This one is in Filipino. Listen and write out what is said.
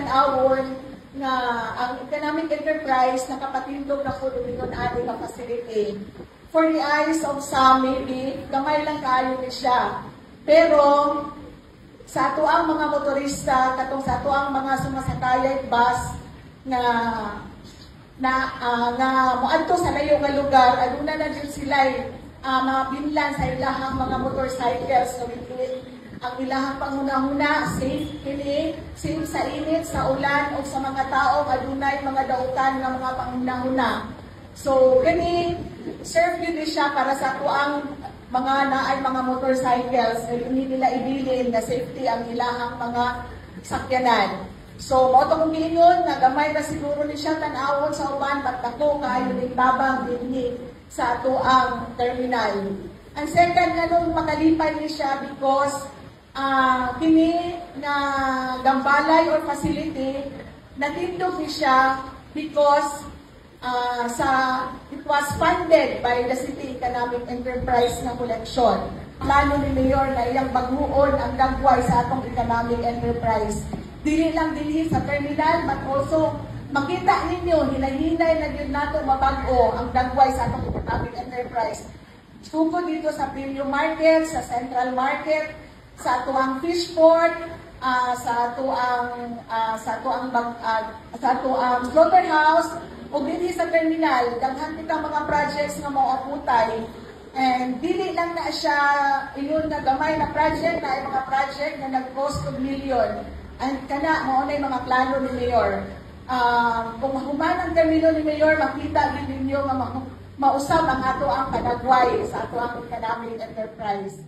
tan-awon nga ang economic enterprise nakapatindog na po dito na ating facility. For the eyes of some, maybe, gamay lang kaayo ni siya. Pero, sa ato ang mga motorista, katong sa ato ang mga sumasakayay bus nga moadto sa layo nga lugar, aduna na din sila mga binlan sa ilahang mga motorcycles. So, ang ilahang panguna-huna, safe kini, safe sa init, sa ulan, o sa mga tao, adunay mga dautan nga mga panguna-huna. So, kini, serve yun siya para sa ato ang mga naay mga motorcycles, hindi nila ibilin na safety ang ilahang mga sakyanan. So, moto kong giingon, nagamay na siguro ni siya tan-awon sa uban, patako kayo din tabang din sa ato ang terminal. Ang second nga nung makalipay ni siya because kini na gambalay or facility, natindog ni siya because it was funded by the City Economic Enterprise na koleksyon. Plano ni Mayor na iyang baguon ang dagway sa atong economic enterprise. Dili lang dinhi sa terminal, but also makita ninyo, hinay-hinay na yun nato mabago ang dagway sa atong economic enterprise. Sugod dito sa Pilio Market, sa Central Market, sa ato ang fish port, sa ato ang slaughterhouse, o dili sa terminal, daghan kitang mga projects nga mao aputay. And dili lang na siya iyon na gamay na project, na ay mga project na nag-cost of million. And kana mao na mga plano ni Mayor. Kung mahuman ang termino ni Mayor, makita din ninyo nga mausab ang ato ang kadagway sa ato ang economic enterprise.